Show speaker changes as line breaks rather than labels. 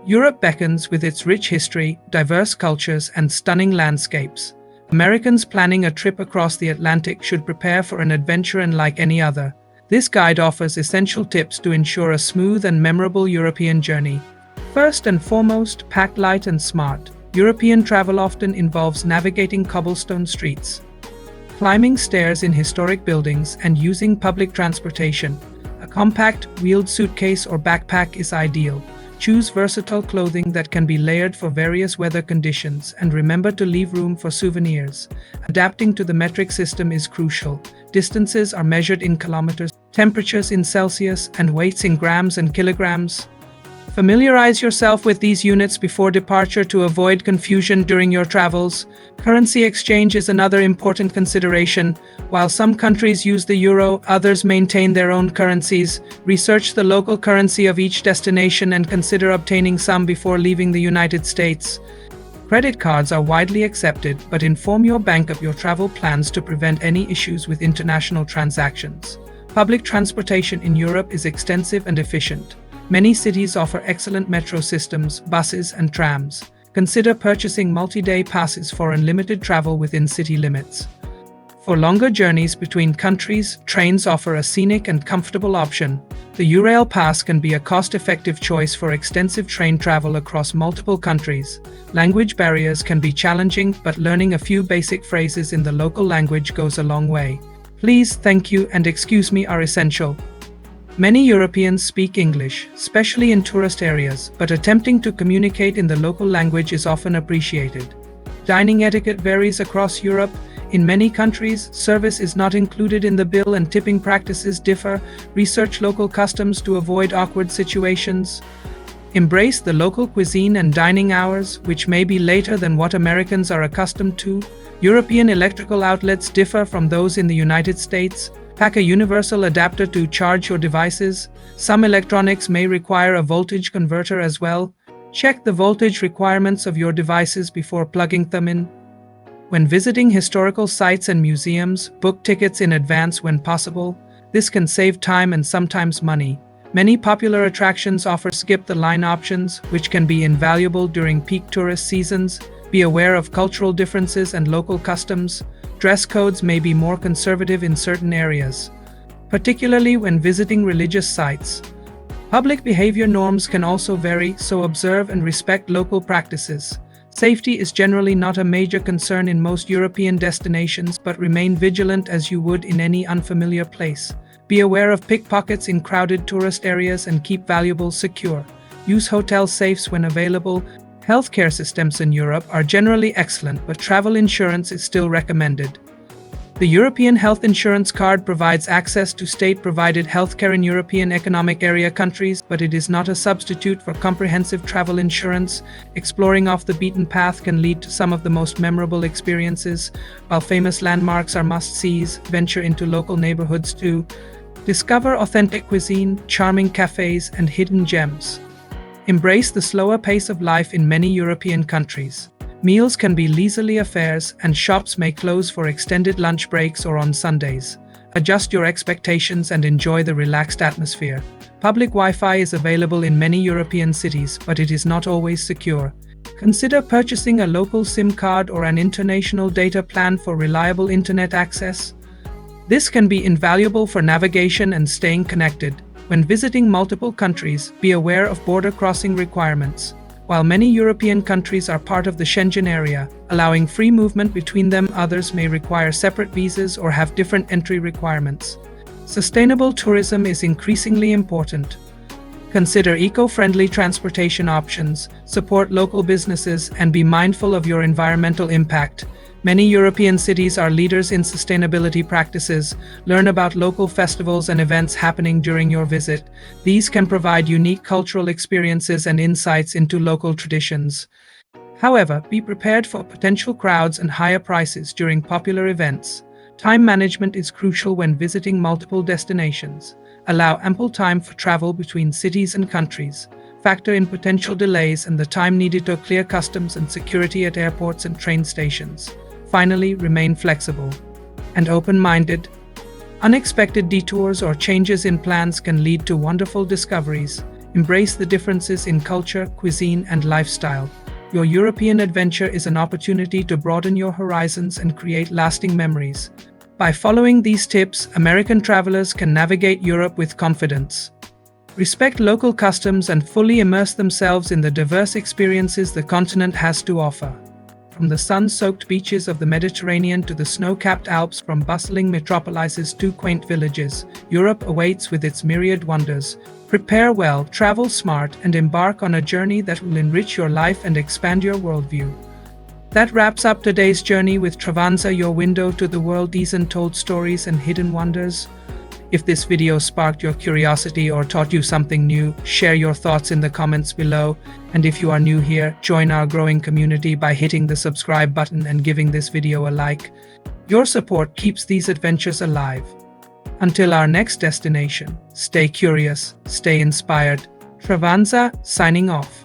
Europe beckons with its rich history, diverse cultures, and stunning landscapes. Americans planning a trip across the Atlantic should prepare for an adventure unlike any other. This guide offers essential tips to ensure a smooth and memorable European journey. First and foremost, pack light and smart. European travel often involves navigating cobblestone streets, climbing stairs in historic buildings, and using public transportation. A compact, wheeled suitcase or backpack is ideal. Choose versatile clothing that can be layered for various weather conditions, and remember to leave room for souvenirs. Adapting to the metric system is crucial. Distances are measured in kilometers, temperatures in Celsius, and weights in grams and kilograms. Familiarize yourself with these units before departure to avoid confusion during your travels. Currency exchange is another important consideration. While some countries use the euro, others maintain their own currencies. Research the local currency of each destination and consider obtaining some before leaving the United States. Credit cards are widely accepted, but inform your bank of your travel plans to prevent any issues with international transactions. Public transportation in Europe is extensive and efficient. Many cities offer excellent metro systems, buses, and trams. Consider purchasing multi-day passes for unlimited travel within city limits. For longer journeys between countries, trains offer a scenic and comfortable option. The Eurail Pass can be a cost-effective choice for extensive train travel across multiple countries. Language barriers can be challenging, but learning a few basic phrases in the local language goes a long way. Please, thank you, and excuse me are essential. Many Europeans speak English, especially in tourist areas, but attempting to communicate in the local language is often appreciated. Dining etiquette varies across Europe. In many countries, service is not included in the bill and tipping practices differ. Research local customs to avoid awkward situations. Embrace the local cuisine and dining hours, which may be later than what Americans are accustomed to. European electrical outlets differ from those in the United States. Pack a universal adapter to charge your devices. Some electronics may require a voltage converter as well. Check the voltage requirements of your devices before plugging them in. When visiting historical sites and museums, book tickets in advance when possible. This can save time and sometimes money. Many popular attractions offer skip-the-line options, which can be invaluable during peak tourist seasons. Be aware of cultural differences and local customs. Dress codes may be more conservative in certain areas, particularly when visiting religious sites. Public behavior norms can also vary, so observe and respect local practices. Safety is generally not a major concern in most European destinations, but remain vigilant as you would in any unfamiliar place. Be aware of pickpockets in crowded tourist areas and keep valuables secure. Use hotel safes when available. Healthcare systems in Europe are generally excellent, but travel insurance is still recommended. The European Health Insurance Card provides access to state-provided healthcare in European Economic Area countries, but it is not a substitute for comprehensive travel insurance. Exploring off the beaten path can lead to some of the most memorable experiences. While famous landmarks are must-sees, venture into local neighborhoods too. Discover authentic cuisine, charming cafes, and hidden gems. Embrace the slower pace of life in many European countries. Meals can be leisurely affairs, and shops may close for extended lunch breaks or on Sundays. Adjust your expectations and enjoy the relaxed atmosphere. Public Wi-Fi is available in many European cities, but it is not always secure. Consider purchasing a local SIM card or an international data plan for reliable internet access. This can be invaluable for navigation and staying connected. When visiting multiple countries, be aware of border crossing requirements. While many European countries are part of the Schengen area, allowing free movement between them, others may require separate visas or have different entry requirements. Sustainable tourism is increasingly important. Consider eco-friendly transportation options, support local businesses, and be mindful of your environmental impact. Many European cities are leaders in sustainability practices. Learn about local festivals and events happening during your visit. These can provide unique cultural experiences and insights into local traditions. However, be prepared for potential crowds and higher prices during popular events. Time management is crucial when visiting multiple destinations. Allow ample time for travel between cities and countries. Factor in potential delays and the time needed to clear customs and security at airports and train stations. Finally, remain flexible and open-minded. Unexpected detours or changes in plans can lead to wonderful discoveries. Embrace the differences in culture, cuisine, and lifestyle. Your European adventure is an opportunity to broaden your horizons and create lasting memories. By following these tips, American travelers can navigate Europe with confidence. Respect local customs and fully immerse themselves in the diverse experiences the continent has to offer. From the sun-soaked beaches of the Mediterranean to the snow-capped Alps, from bustling metropolises to quaint villages, Europe awaits with its myriad wonders. Prepare well, travel smart, and embark on a journey that will enrich your life and expand your worldview. That wraps up today's journey with Travanza, your window to the world, these untold stories and hidden wonders. If this video sparked your curiosity or taught you something new, share your thoughts in the comments below. And if you are new here, join our growing community by hitting the subscribe button and giving this video a like. Your support keeps these adventures alive. Until our next destination, stay curious, stay inspired. Travanza, signing off.